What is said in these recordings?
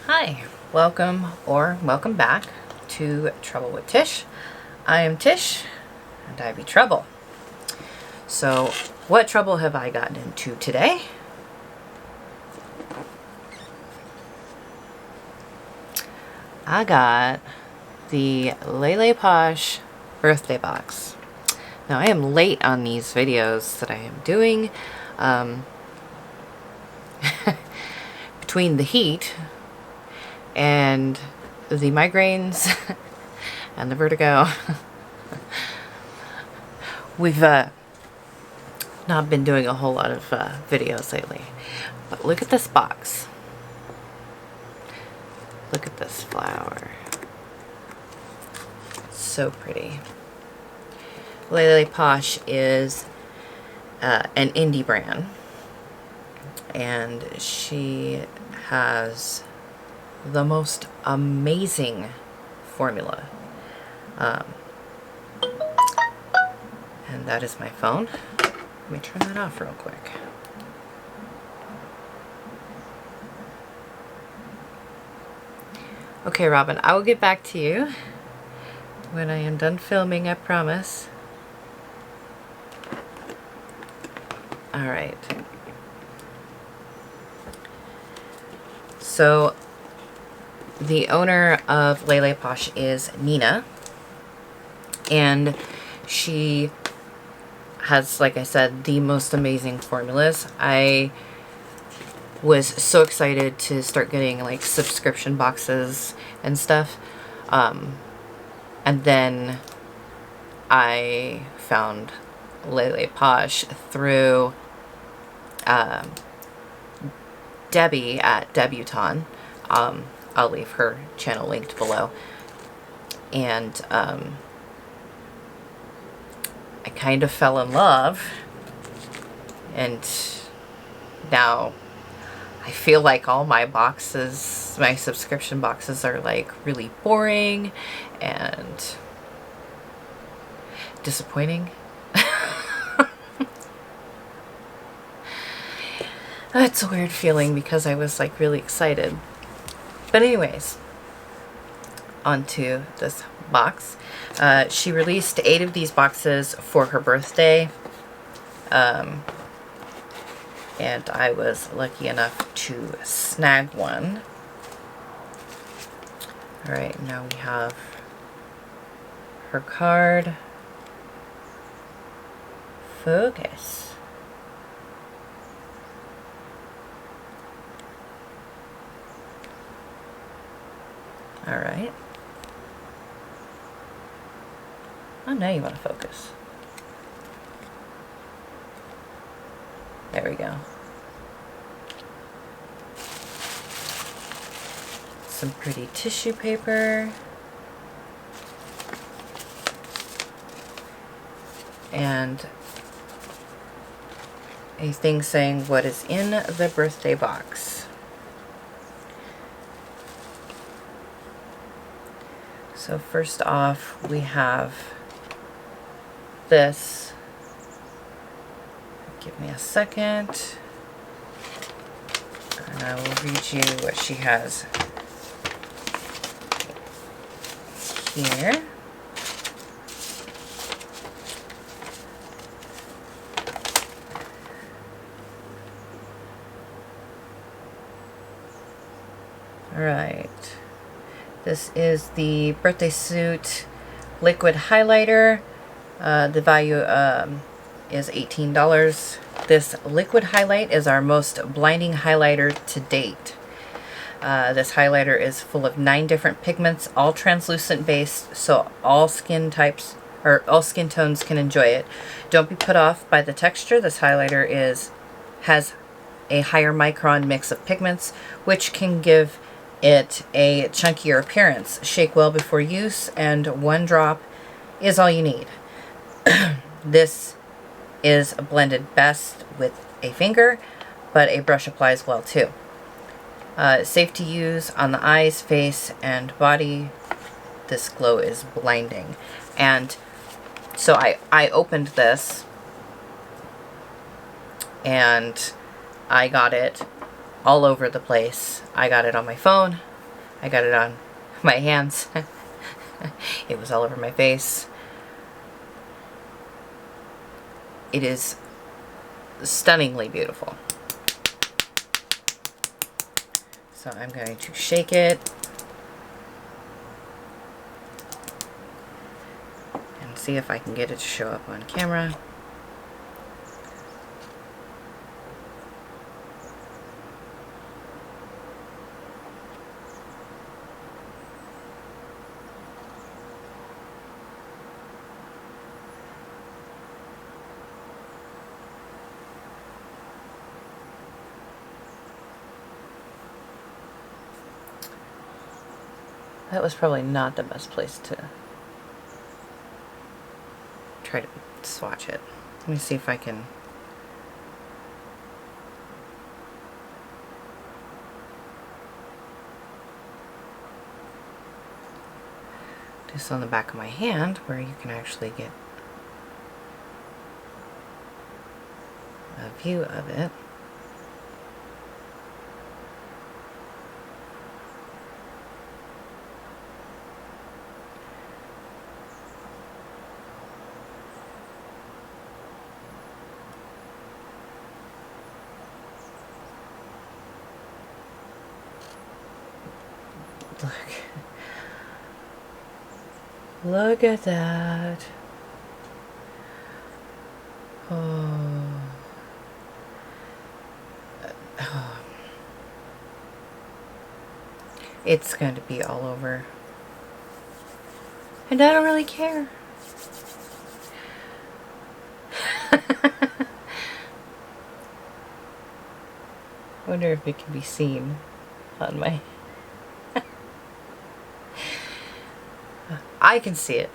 Hi, welcome or welcome back to Trouble with Tish. I am Tish and I be trouble. So what trouble have I gotten into today? I got the LeLePosh Birthday Box. Now I am late on these videos that I am doing. Between the heat and the migraines and the vertigo, we've not been doing a whole lot of videos lately. But look at this box. Look at this flower. So pretty. LeLePosh is an indie brand, and she has the most amazing formula. And that is my phone. Let me turn that off real quick. Okay, Robin, I will get back to you when I am done filming, I promise. Alright. So, the owner of LeLePosh is Nina, and she has, like I said, the most amazing formulas. I was so excited to start getting like subscription boxes and stuff, and then I found LeLePosh through Debbie at Debutante. I'll leave her channel linked below. And I kind of fell in love, and now I feel like all my boxes, my subscription boxes, are like really boring and disappointing. That's a weird feeling because I was like really excited. But anyways, onto this box. She released 8 of these boxes for her birthday. And I was lucky enough to snag one. Alright, now we have her card. Focus. Alright. Oh, now you want to focus. There we go. Some pretty tissue paper. And a thing saying what is in the birthday box. So first off, we have this. Give me a second, and I will read you what she has here. All right. This is the Birthday Suit Liquid Highlighter. The value is $18. This liquid highlight is our most blinding highlighter to date. This highlighter is full of 9 different pigments, all translucent based, so all skin types or all skin tones can enjoy it. Don't be put off by the texture. This highlighter has a higher micron mix of pigments, which can give it a chunkier appearance. Shake well before use, and 1 drop is all you need. This is blended best with a finger, but a brush applies well too. Safe to use on the eyes, face, and body. This glow is blinding. And so I opened this, and I got it all over the place. I got it on my phone, I got it on my hands. It was all over my face. It is stunningly beautiful. So I'm going to shake it and see if I can get it to show up on camera. That was probably not the best place to try to swatch it. Let me see if I can. Do this on the back of my hand where you can actually get a view of it. Look at that. Oh. It's going to be all over. And I don't really care. Wonder if it can be seen on my... I can see it.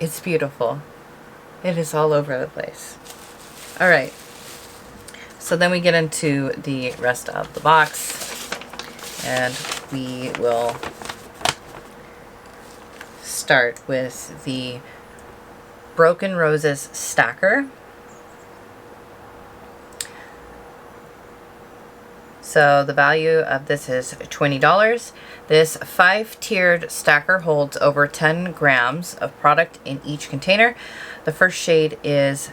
It's beautiful. It is all over the place. Alright. So then we get into the rest of the box. And we will start with the Broken Roses Stacker. So the value of this is $20. This 5-tiered stacker holds over 10 grams of product in each container. The first shade is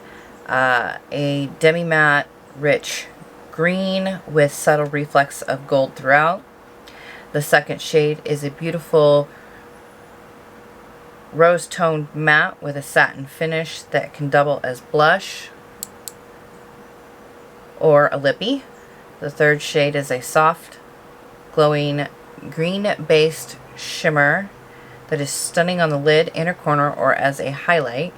a demi-matte rich green with subtle reflex of gold throughout. The second shade is a beautiful rose-toned matte with a satin finish that can double as blush or a lippy. The third shade is a soft, glowing green-based shimmer that is stunning on the lid, inner corner, or as a highlight.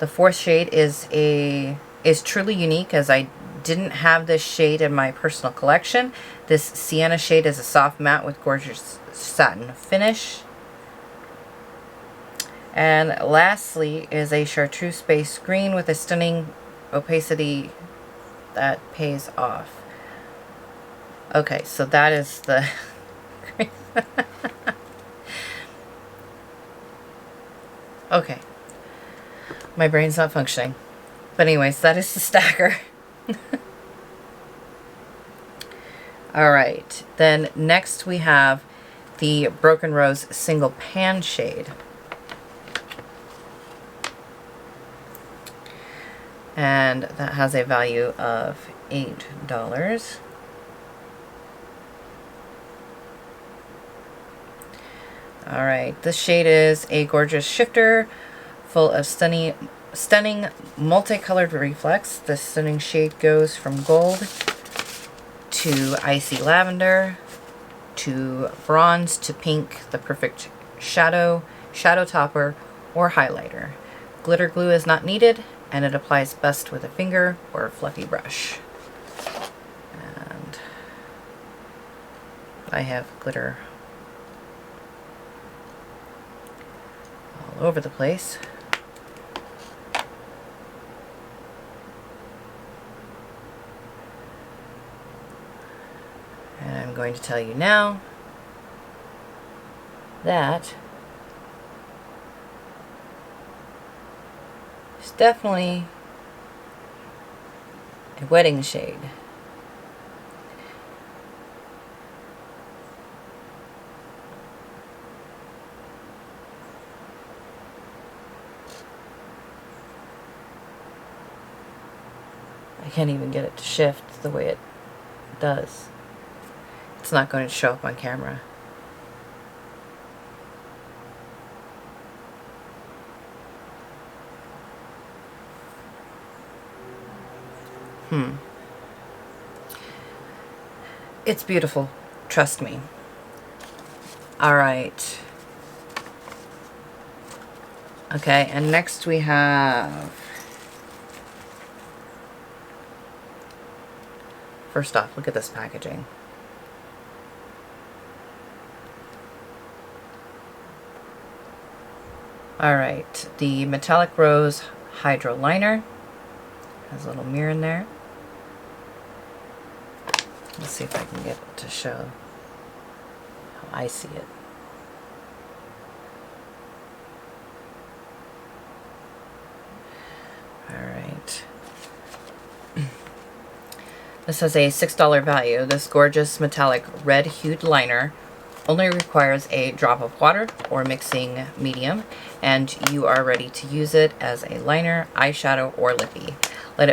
The fourth shade is truly unique, as I didn't have this shade in my personal collection. This sienna shade is a soft matte with gorgeous satin finish. And lastly is a chartreuse space green with a stunning opacity that pays off. Okay, so that is the okay, my brain's not functioning, but anyways, that is the stacker. Alright, then next we have the Broken Rose Single Pan shade. And that has a value of $8. Alright, this shade is a gorgeous shifter full of stunning multicolored reflex. This stunning shade goes from gold to icy lavender to bronze to pink, the perfect shadow topper, or highlighter. Glitter glue is not needed, and it applies best with a finger or a fluffy brush. And I have glitter all over the place. And I'm going to tell you now that it's definitely a wedding shade. can't even get it to shift the way it does. It's not going to show up on camera. It's beautiful. Trust me. All right. Okay, and next we have... First off, look at this packaging. All right, the Metallic Rose Hydro Liner. Has a little mirror in there. Let's see if I can get it to show how I see it. All right. This has a $6 value. This gorgeous metallic red hued liner only requires a drop of water or mixing medium, and you are ready to use it as a liner, eyeshadow, or lippy. Let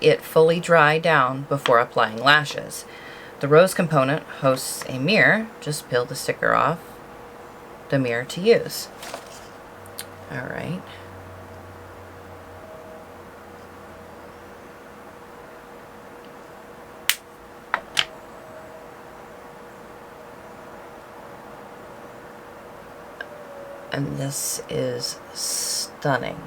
it fully dry down before applying lashes. The rose component hosts a mirror. Just peel the sticker off the mirror to use. All right. And this is stunning.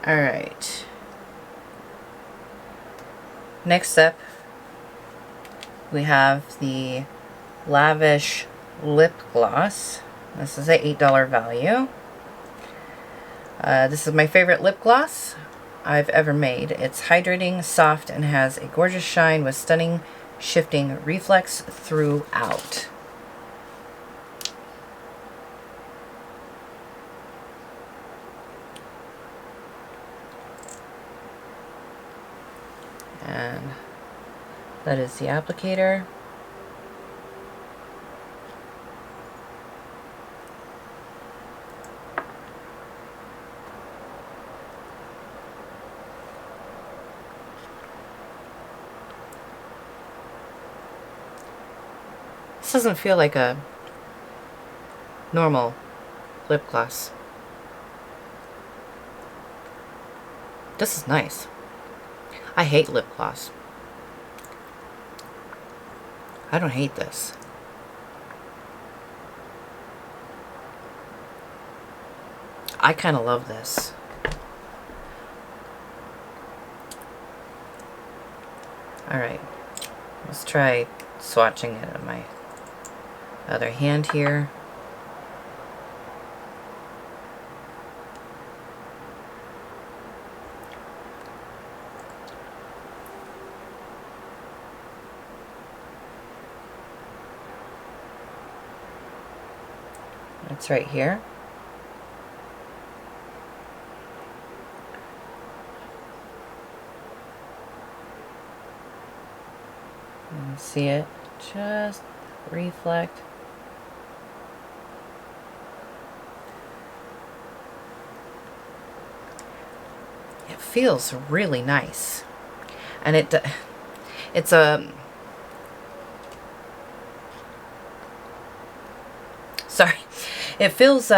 All right. Next up, we have the Lavish Lip Gloss. This is an $8 value. This is my favorite lip gloss I've ever made. It's hydrating, soft, and has a gorgeous shine with stunning shifting reflex throughout. And that is the applicator. This doesn't feel like a normal lip gloss. This is nice. I hate lip gloss. I don't hate this. I kind of love this. Alright, let's try swatching it on my other hand here. It's right here. You can see it just reflect. It feels really nice, and it's a sorry. It feels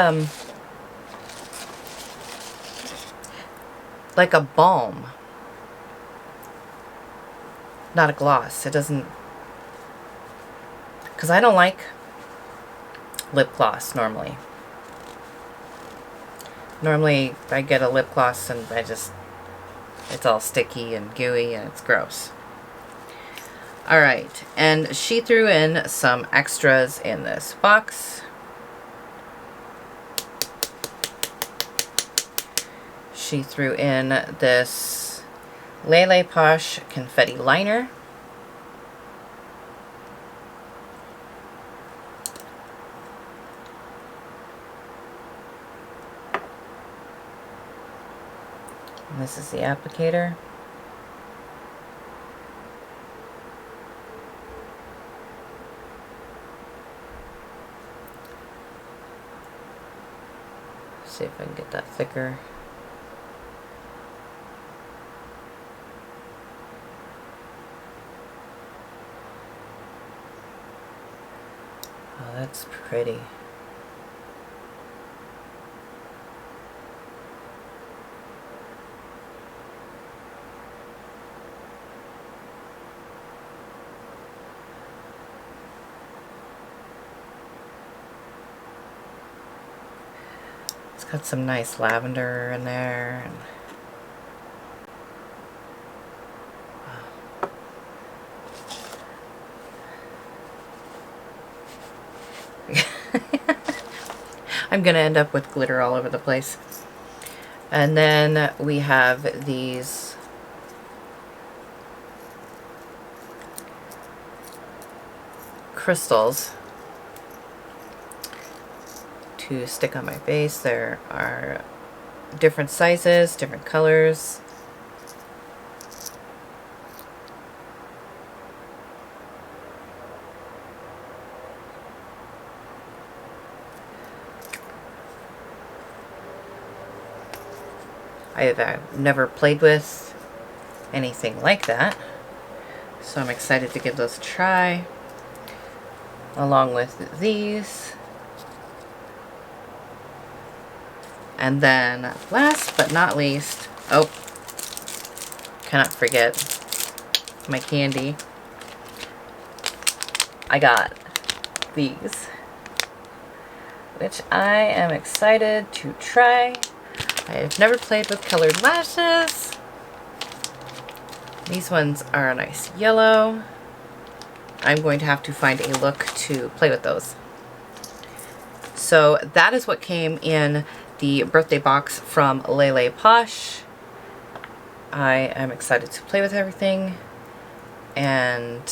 like a balm, not a gloss. It doesn't, because I don't like lip gloss normally. Normally I get a lip gloss and it's all sticky and gooey and it's gross. Alright, and she threw in some extras in this box. She threw in this LeLePosh Confetti Liner. And this is the applicator. See if I can get that thicker. Oh, that's pretty. It's got some nice lavender in there. And I'm gonna end up with glitter all over the place. And then we have these crystals to stick on my face. There are different sizes, different colors. I've never played with anything like that, so I'm excited to give those a try, along with these. And then last but not least, oh, cannot forget my candy. I got these, which I am excited to try. I've never played with colored lashes. These ones are a nice yellow. I'm going to have to find a look to play with those. So that is what came in the birthday box from LeLePosh. I am excited to play with everything, and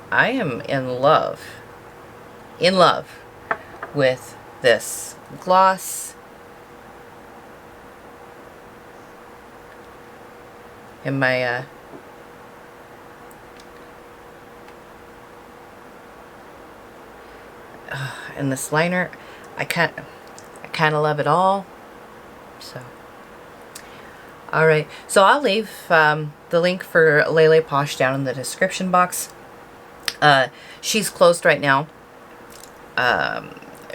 I am in love with this gloss. In my and this liner, I kind of love it all. So, all right. So I'll leave the link for LeLePosh down in the description box. She's closed right now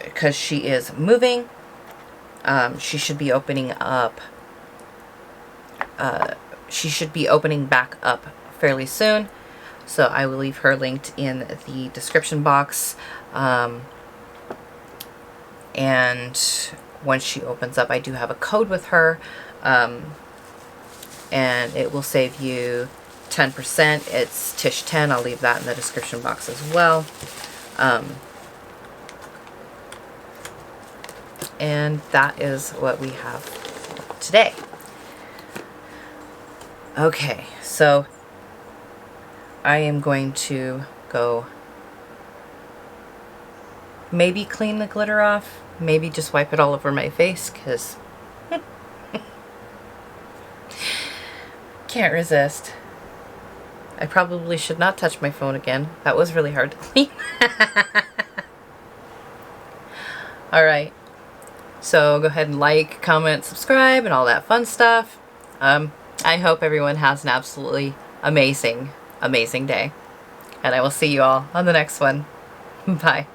because she is moving. She should be opening up. She should be opening back up fairly soon, so I will leave her linked in the description box. And once she opens up, I do have a code with her, and it will save you 10%. It's Tish10. I'll leave that in the description box as well. And that is what we have today. Okay, so I am going to go maybe clean the glitter off, maybe just wipe it all over my face, because can't resist. I probably should not touch my phone again. That was really hard to clean. Alright, so go ahead and like, comment, subscribe, and all that fun stuff. I hope everyone has an absolutely amazing day. And I will see you all on the next one. Bye.